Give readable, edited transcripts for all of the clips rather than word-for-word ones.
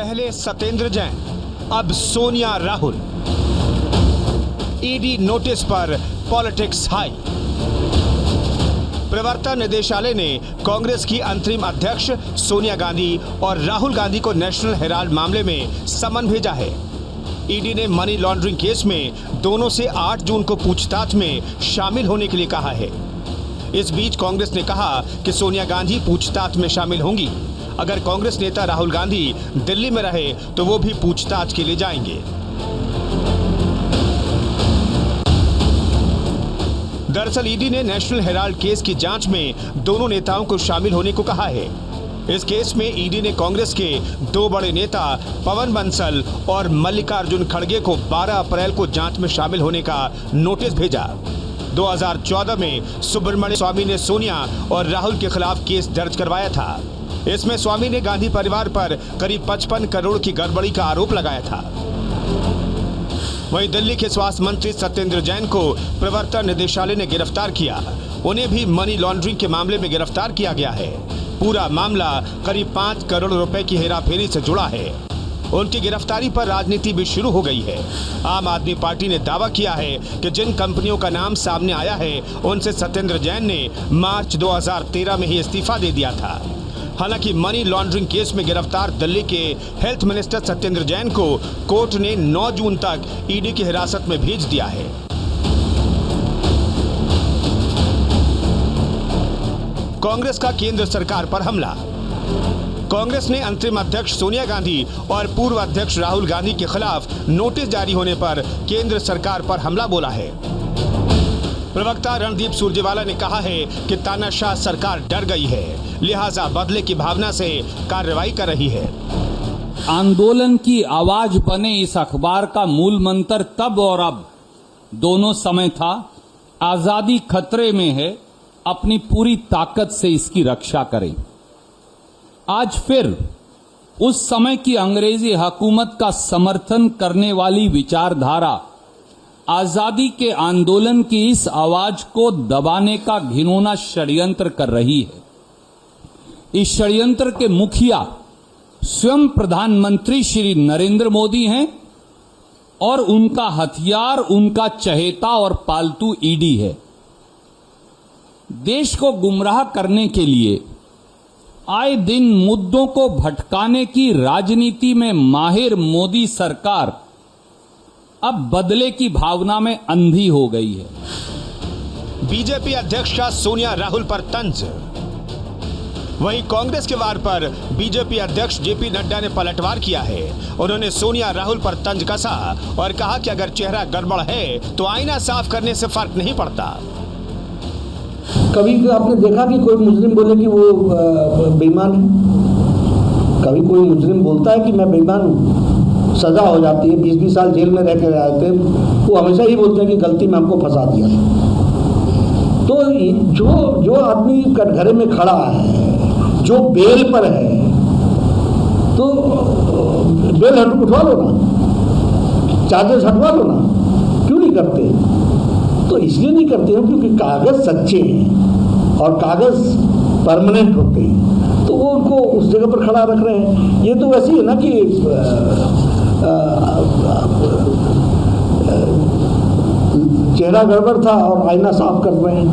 पहले सत्येंद्र जैन, अब Sonia Rahul. ED notice पर पॉलिटिक्स हाई। प्रवर्तन निदेशालय ने कांग्रेस की अंतरिम अध्यक्ष सोनिया गांधी और राहुल गांधी को नेशनल हेराल्ड मामले में समन भेजा है। ईडी ने मनी लॉन्ड्रिंग केस में दोनों से 8 जून को पूछताछ में शामिल होने के लिए कहा है। इस बीच कांग्रेस ने कहा कि सोनिया गांधी पूछताछ में शामिल होंगी। अगर कांग्रेस नेता राहुल गांधी दिल्ली में रहे तो वो भी पूछताछ के लिए जाएंगे। दरअसल ईडी ने नेशनल हेराल्ड केस की जांच में दोनों नेताओं को शामिल होने को कहा है। इस केस में ईडी ने कांग्रेस के 2 बड़े नेता पवन बंसल और मल्लिकार्जुन खड़गे को 12 अप्रैल को जांच में शामिल होने का नोटिस भेजा। 2014 में सुब्रमण्यम स्वामी ने सोनिया और राहुल के खिलाफ केस दर्ज करवाया था। इसमें स्वामी ने गांधी परिवार पर करीब 55 करोड़ की गड़बड़ी का आरोप लगाया था। वहीं दिल्ली के स्वास्थ्य मंत्री सत्येंद्र जैन को प्रवर्तन निदेशालय ने गिरफ्तार किया। उन्हें भी मनी लॉन्ड्रिंग के मामले में गिरफ्तार किया गया है। पूरा मामला करीब 5 करोड़ रुपए की हेराफेरी से जुड़ा है। उनकी गिरफ्तारी पर राजनीति भी शुरू हो गई है। आम आदमी पार्टी ने दावा किया है कि जिन कंपनियों का नाम सामने आया है उनसे सत्येंद्र जैन ने मार्च 2013 में ही इस्तीफा दे दिया था। हालांकि मनी लॉन्ड्रिंग केस में गिरफ्तार दिल्ली के हेल्थ मिनिस्टर सत्येंद्र जैन को कोर्ट ने 9 जून तक ईडी की हिरासत में भेज दिया है। कांग्रेस का केंद्र सरकार पर हमला। कांग्रेस ने अंतरिम अध्यक्ष सोनिया गांधी और पूर्व अध्यक्ष राहुल गांधी के खिलाफ नोटिस जारी होने पर केंद्र सरकार पर हमला बोला है। प्रवक्ता रणदीप सुरजेवाला ने कहा है कि तानाशाह सरकार डर गई है, लिहाजा बदले की भावना से कार्रवाई कर रही है। आंदोलन की आवाज बने इस अखबार का मूल मंत्र तब और अब दोनों समय था, आजादी खतरे में है, अपनी पूरी ताकत से इसकी रक्षा करें। आज फिर उस समय की अंग्रेजी हुकूमत का समर्थन करने वाली विचारधारा आजादी के आंदोलन की इस आवाज को दबाने का घिनौना षड्यंत्र कर रही है। इस षड्यंत्र के मुखिया स्वयं प्रधानमंत्री श्री नरेंद्र मोदी हैं और उनका हथियार उनका चहेता और पालतू ईडी है। देश को गुमराह करने के लिए आए दिन मुद्दों को भटकाने की राजनीति में माहिर मोदी सरकार अब बदले की भावना में अंधी हो गई है। बीजेपी अध्यक्ष का सोनिया राहुल पर तंज। वहीं कांग्रेस के वार पर बीजेपी अध्यक्ष जेपी नड्डा ने पलटवार किया है। उन्होंने सोनिया राहुल पर तंज कसा और कहा कि अगर चेहरा गड़बड़ है तो आईना साफ करने से फर्क नहीं पड़ता। कभी आपने देखा कि कोई मुजरिम बोले कि वो बेईमान है? कभी कोई मुजरिम बोलता है कि मैं बेईमान हूँ? सजा हो जाती है, 20-20 साल जेल में रह के आते हैं, वो हमेशा ही बोलते हैं कि गलती में हमको फंसा दिया। तो जो आदमी कटघरे में खड़ा है, जो बेल पर है, तो बेल उठवा लो ना, चार्जेस हटवा लो ना, क्यों नहीं करते? तो इसलिए नहीं करते हैं क्योंकि कागज सच्चे हैं और कागज परमानेंट होते हैं, तो वो उनको उस जगह पर खड़ा रख रहे हैं। ये तो वैसे ही है ना कि चेहरा गड़बड़ था और आईना साफ कर रहे हैं।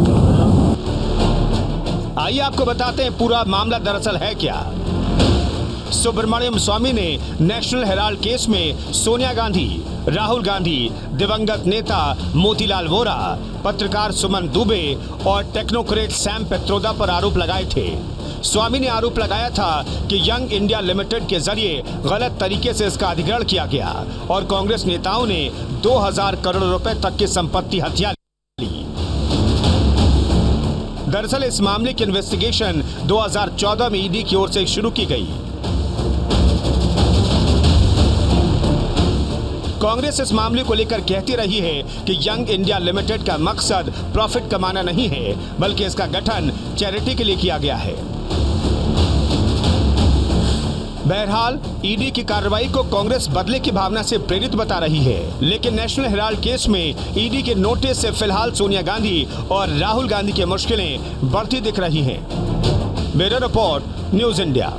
आइए आपको बताते हैं पूरा मामला दरअसल है क्या। सुब्रमण्यम स्वामी ने नेशनल हेराल्ड केस में सोनिया गांधी, राहुल गांधी, दिवंगत नेता मोतीलाल वोरा, पत्रकार सुमन दुबे और टेक्नोक्रेट सैम पेत्रोदा पर आरोप लगाए थे। स्वामी ने आरोप लगाया था कि यंग इंडिया लिमिटेड के जरिए गलत तरीके से इसका अधिग्रहण किया गया और कांग्रेस नेताओं ने 2000 करोड़ रुपए तक की संपत्ति हथिया ली। दरअसल इस मामले की इन्वेस्टिगेशन 2014 में ईडी की ओर से शुरू की गई। कांग्रेस इस मामले को लेकर कहती रही है कि यंग इंडिया लिमिटेड का मकसद प्रॉफिट कमाना नहीं है, बल्कि इसका गठन चैरिटी के लिए किया गया है। बहरहाल ईडी की कार्रवाई को कांग्रेस बदले की भावना से प्रेरित बता रही है, लेकिन नेशनल हेराल्ड केस में ईडी के नोटिस से फिलहाल सोनिया गांधी और राहुल गांधी की मुश्किलें बढ़ती दिख रही हैं। Bureau report, news India.